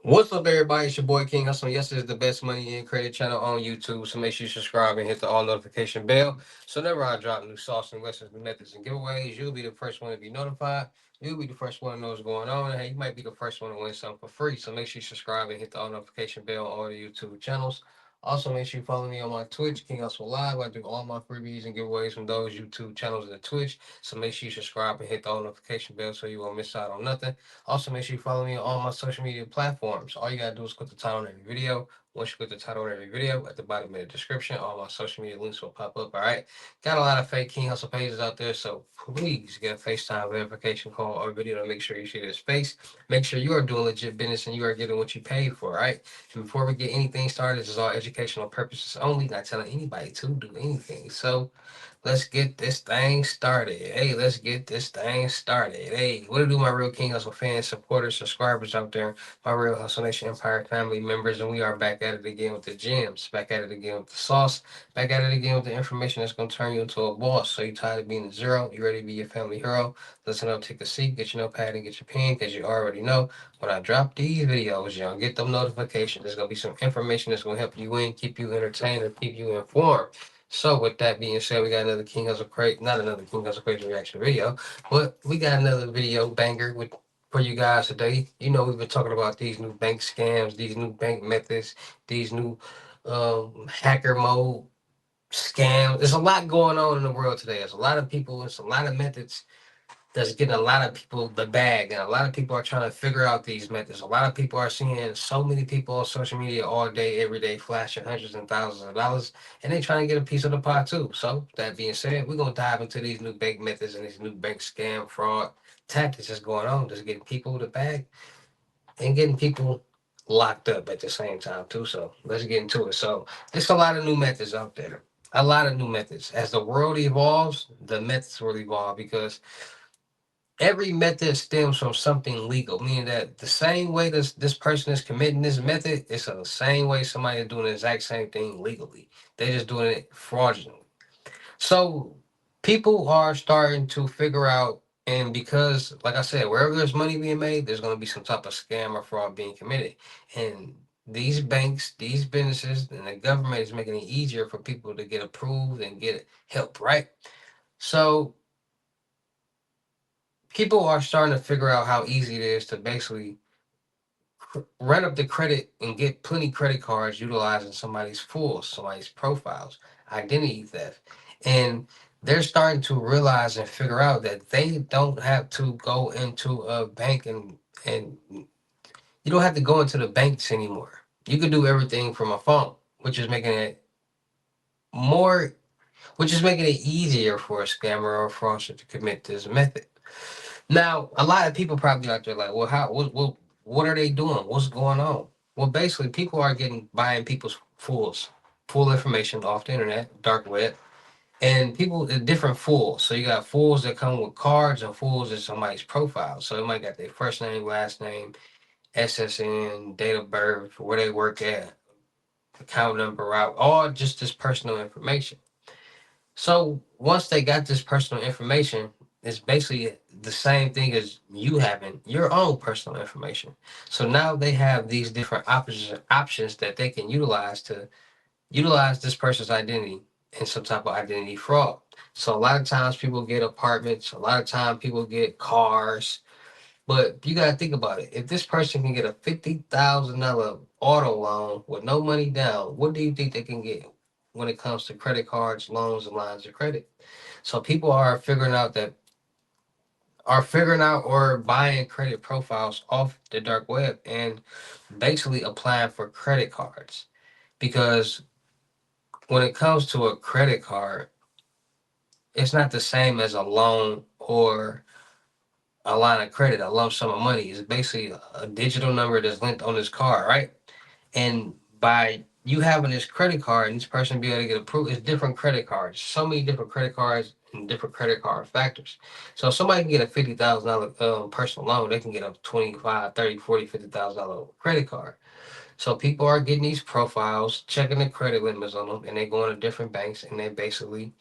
What's up, everybody? It's your boy King Hussle. Yes, it's the best money and credit channel on YouTube. So make sure you subscribe and hit the all notification bell. So whenever I drop new sauce and lessons, new methods and giveaways, you'll be the first one to be notified. You'll be the first one to know what's going on. And hey, you might be the first one to win something for free. So make sure you subscribe and hit the all notification bell on all the YouTube channels. Also, make sure you follow me on my Twitch, King Hustle Live. I do all my freebies and giveaways from those YouTube channels and Twitch. So make sure you subscribe and hit the all notification bell so you won't miss out on nothing. Also, make sure you follow me on all my social media platforms. All you gotta do is click the title on every video. Once you click the title on every video, at the bottom of the description, all my social media links will pop up. All right. Got a lot of fake King Hustle pages out there, so please get a FaceTime verification call or video to make sure you see this face. Make sure you are doing legit business and you are getting what you paid for. All right. And before we get anything started, this is all educational purposes only. Not telling anybody to do anything. So let's get this thing started. Hey, let's get this thing started. Hey, what to do, my real King Hustle fans, supporters, subscribers out there, my real Hustle Nation Empire family members, and we are back at it again with the gems, back at it again with the sauce, back at it again with the information that's going to turn you into a boss. So you tired of being a zero? You ready to be your family hero? Listen up, take a seat, get your notepad and get your pen, because you already know when I drop these videos, you'll get them notifications. There's going to be some information that's going to help you win, keep you entertained, and keep you informed. So with that being said, we got another King Hustle Crazy, not another King Hustle Crazy reaction video, but we got another video banger for you guys today. You know, we've been talking about these new bank scams, these new bank methods, these new hacker mode scams. There's a lot going on in the world today. There's a lot of people, there's a lot of methods that's getting a lot of people the bag, and a lot of people are trying to figure out these methods. A lot of people are seeing so many people on social media all day, every day, flashing hundreds and thousands of dollars, and they trying to get a piece of the pie too. So that being said, we're gonna dive into these new bank methods and these new bank scam fraud tactics that's going on, just getting people the bag and getting people locked up at the same time too. So let's get into it. So there's a lot of new methods out there. A lot of new methods. As the world evolves, the methods will evolve because every method stems from something legal, meaning that the same way this person is committing this method, it's the same way somebody is doing the exact same thing legally. They're just doing it fraudulently. So people are starting to figure out, and because, like I said, wherever there's money being made, there's going to be some type of scam or fraud being committed. And these banks, these businesses, and the government is making it easier for people to get approved and get help, right? So people are starting to figure out how easy it is to basically run up the credit and get plenty credit cards utilizing somebody's profiles, identity theft. And they're starting to realize and figure out that they don't have to go into a bank and you don't have to go into the banks anymore. You can do everything from a phone, which is making it more which is making it easier for a scammer or fraudster to commit this method. Now, a lot of people probably out there like, well, what are they doing? What's going on? Well, basically, people are getting buying people's full information off the internet, dark web, and people different fools. So you got fools that come with cards and fools in somebody's profile. So it might got their first name, last name, SSN, date of birth, where they work at, account number, route, all just this personal information. So once they got this personal information, it's basically the same thing as you having your own personal information. So now they have these different options that they can utilize this person's identity in some type of identity fraud. So a lot of times people get apartments, a lot of times people get cars, but you gotta think about it. If this person can get a $50,000 auto loan with no money down, what do you think they can get when it comes to credit cards, loans, and lines of credit? So people are figuring out or buying credit profiles off the dark web and basically applying for credit cards. Because when it comes to a credit card, it's not the same as a loan or a line of credit, a lump sum of money. It's basically a digital number that's linked on this card, right? And by you having this credit card and this person be able to get approved, it's different credit cards. So many different credit cards and different credit card factors. So if somebody can get a $50,000 personal loan, they can get a 25, 30, 40, $50,000 credit card. So people are getting these profiles, checking the credit limits on them, and they going to different banks and they basically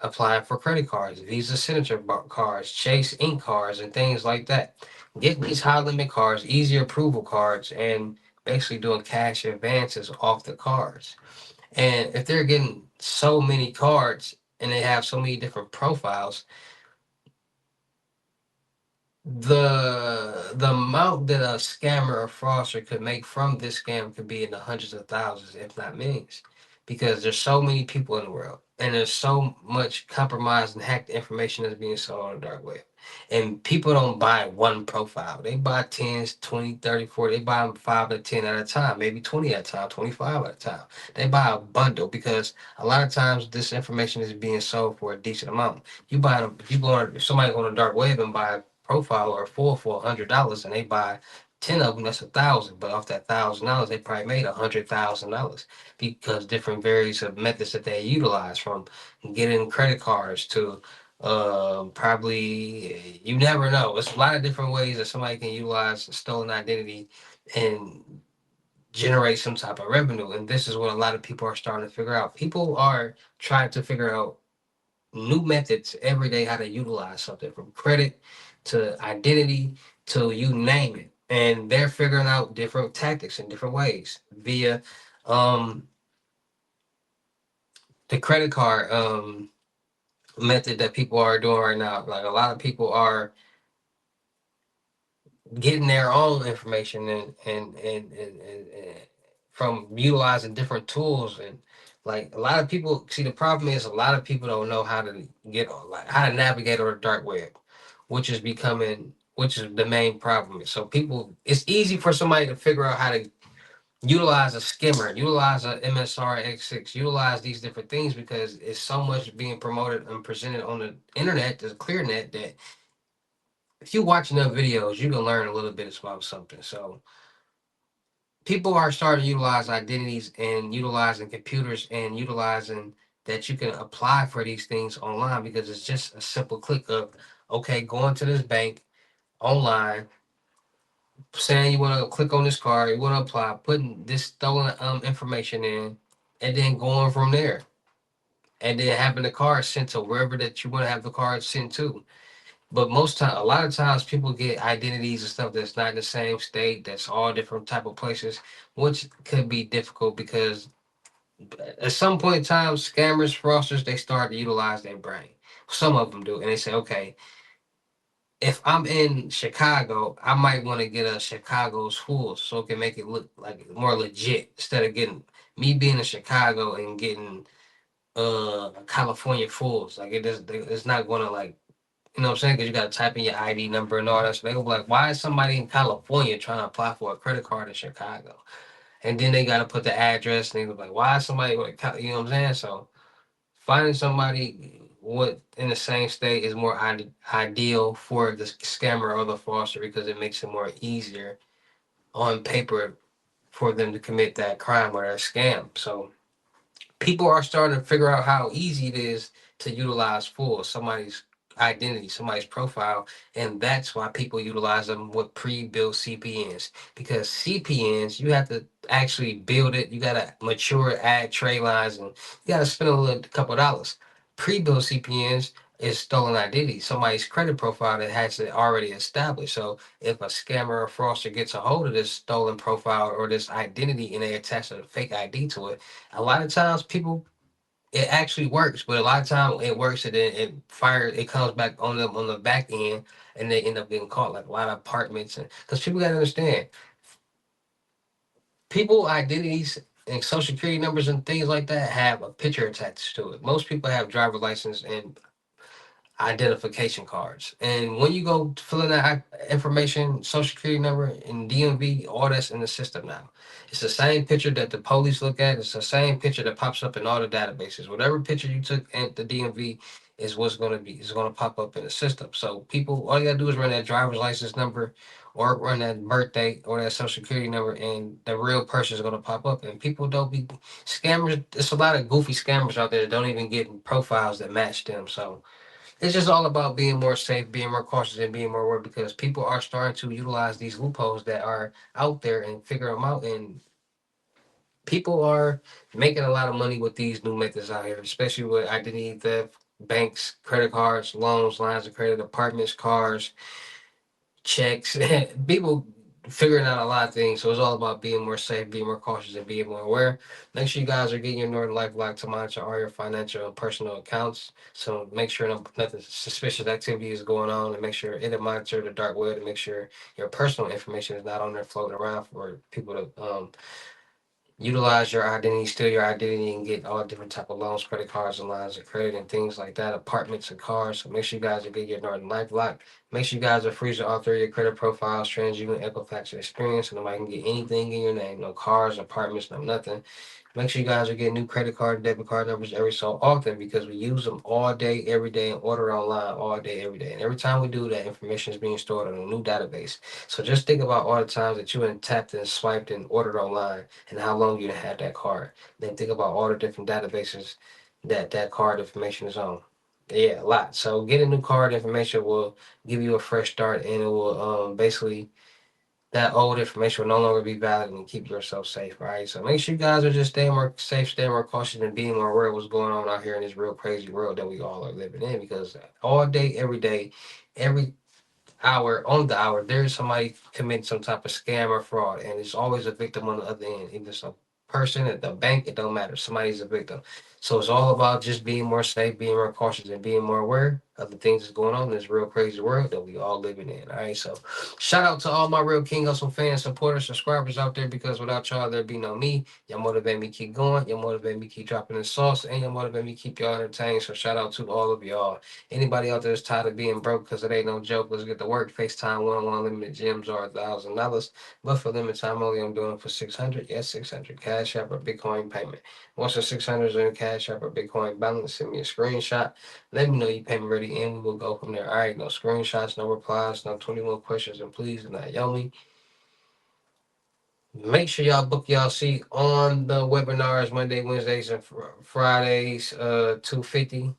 applying for credit cards, Visa Signature cards, Chase Ink cards, and things like that. getting these high limit cards, easy approval cards, and basically doing cash advances off the cards. And if they're getting so many cards and they have so many different profiles, the amount that a scammer or fraudster could make from this scam could be in the hundreds of thousands, if not millions, because there's so many people in the world, and there's so much compromised and hacked information that's being sold on the dark web. And people don't buy one profile. They buy 10s, 20, 30, 40. They buy them 5 to 10 at a time, maybe 20 at a time, 25 at a time. They buy a bundle because a lot of times this information is being sold for a decent amount. You buy them, if you go on, if somebody go on the dark web and buy profile or full for $100 and they buy 10 of them, that's 1,000. But off that $1,000, they probably made $100,000 because different various of methods that they utilize, from getting credit cards to probably, you never know. It's a lot of different ways that somebody can utilize a stolen identity and generate some type of revenue. And this is what a lot of people are starting to figure out. People are trying to figure out new methods every day how to utilize something, from credit to identity to you name it. And they're figuring out different tactics in different ways via um, the credit card method that people are doing right now. Like, a lot of people are getting their own information and from utilizing different tools. And like, a lot of people see, the problem is a lot of people don't know how to get on, like how to navigate on the dark web, which is the main problem. So people, it's easy for somebody to figure out how to utilize a skimmer, utilize a MSR X6, utilize these different things, because it's so much being promoted and presented on the internet, the clear net, that if you watch enough videos, you can learn a little bit about something. So people are starting to utilize identities and utilizing computers and utilizing that you can apply for these things online, because it's just a simple click of, okay, going to this bank online, saying you want to click on this card, you want to apply, putting this stolen information in, and then going from there, and then having the card sent to wherever that you want to have the card sent to. But most time, a lot of times, people get identities and stuff that's not in the same state. That's all different type of places, which could be difficult because at some point in time, scammers, fraudsters, they start to utilize their brain. Some of them do, and they say, okay, if I'm in Chicago, I might want to get a Chicago's Fools so it can make it look like more legit, instead of getting me being in Chicago and getting California Fools. Like, it's not going to, like, you know what I'm saying? Because you got to type in your ID number and all that. So they go be like, why is somebody in California trying to apply for a credit card in Chicago? And then they got to put the address, and they go like, why is somebody with you know what I'm saying? So finding somebody what in the same state is more ideal for the scammer or the fraudster, because it makes it more easier on paper for them to commit that crime or that scam. So people are starting to figure out how easy it is to utilize for somebody's identity, somebody's profile, and that's why people utilize them with pre-built CPNs. Because CPNs, you have to actually build it, you gotta mature, add tray lines, and you gotta spend a little couple of dollars. Pre-built CPNs is stolen identity, somebody's credit profile that has it already established. So if a scammer or fraudster gets a hold of this stolen profile or this identity and they attach a fake ID to it, a lot of times people, it actually works, but a lot of times it works and then it comes back on the back end, and they end up getting caught, like a lot of apartments. And because people got to understand, people identities and social security numbers and things like that have a picture attached to it. Most people have driver license and identification cards. And when you go fill in that information, social security number and DMV, all that's in the system now. It's the same picture that the police look at. It's the same picture that pops up in all the databases. Whatever picture you took at the DMV is what's going to be, is going to pop up in the system. So people, all you gotta do is run that driver's license number or run that birthday or that social security number, and the real person is going to pop up. And people don't be scammers. There's a lot of goofy scammers out there that don't even get profiles that match them. So it's just all about being more safe, being more cautious, and being more aware, because people are starting to utilize these loopholes that are out there and figure them out. And people are making a lot of money with these new methods out here, especially with identity theft, banks, credit cards, loans, lines of credit, apartments, cars, checks. People figuring out a lot of things. So it's all about being more safe, being more cautious, and being more aware. Make sure you guys are getting your Northern Life Lock to monitor all your financial and personal accounts. So make sure nothing suspicious activity is going on, and make sure it'll monitor the dark web to make sure your personal information is not on there floating around for people to utilize your identity, steal your identity, and get all different type of loans, credit cards, and lines of credit, and things like that, apartments and cars. So make sure you guys are getting your Northern Life Lock. Make sure you guys are freezing all three of your credit profiles, TransUnion, Equifax, and Experience, so nobody can get anything in your name. No cars, apartments, no nothing. Make sure you guys are getting new credit card, debit card numbers every so often because we use them all day, every day, and order online all day, every day. And every time we do that, information is being stored on a new database. So just think about all the times that you have tapped and swiped and ordered online and how long you had that card. Then think about all the different databases that that card information is on. Yeah, a lot. So getting new card information will give you a fresh start, and it will basically that old information will no longer be valid and keep yourself safe, right? So make sure you guys are just staying more safe, staying more cautious, and being more aware of what's going on out here in this real crazy world that we all are living in. Because all day, every hour on the hour, there's somebody committing some type of scam or fraud, and it's always a victim on the other end. Either some person at the bank, it don't matter. Somebody's a victim. So it's all about just being more safe, being more cautious, and being more aware of the things that's going on in this real crazy world that we all living in. All right. So shout out to all my real King Hustle fans, supporters, subscribers out there because without y'all there'd be no me. Y'all motivate me keep going. Y'all motivate me keep dropping the sauce, and y'all motivate me keep y'all entertained. So shout out to all of y'all. Anybody out there that's tired of being broke because it ain't no joke, let's get to work. FaceTime one-on-one limited gems are $1,000. But for limited time only, I'm doing it for 600. Yes, 600. Cash App or Bitcoin payment. Once the 600 is in Cash App or Bitcoin balance, send me a screenshot. Let me know you payment ready and we will go from there. All right, no screenshots, no replies, no 21 questions, and please do not yell me. Make sure y'all book y'all seat on the webinars Monday, Wednesdays, and Fridays, 250.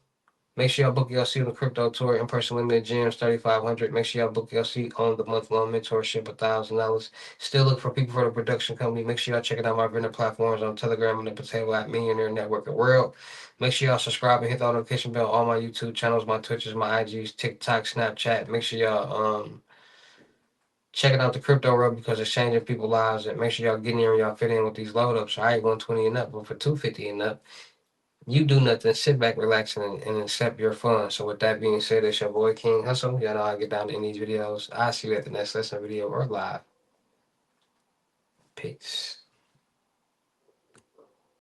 Make sure y'all book your seat on the crypto tour, in person limited gems, 3,500. Make sure y'all book your seat on the month long mentorship, $1,000. Still look for people for the production company. Make sure y'all checking out my vendor platforms on Telegram and the Potato App Millionaire Network and World. Make sure y'all subscribe and hit the notification bell on my YouTube channels, my Twitches, my IGs, TikTok, Snapchat. Make sure y'all checking out the crypto world because it's changing people's lives. And make sure y'all getting in and y'all fit in with these load ups. All right, 120 and up, but for 250 and up. You do nothing, sit back, relax, and accept your fun. So with that being said, it's your boy King Hustle. Y'all know I get down in these videos. I'll see you at the next lesson video or live. Peace.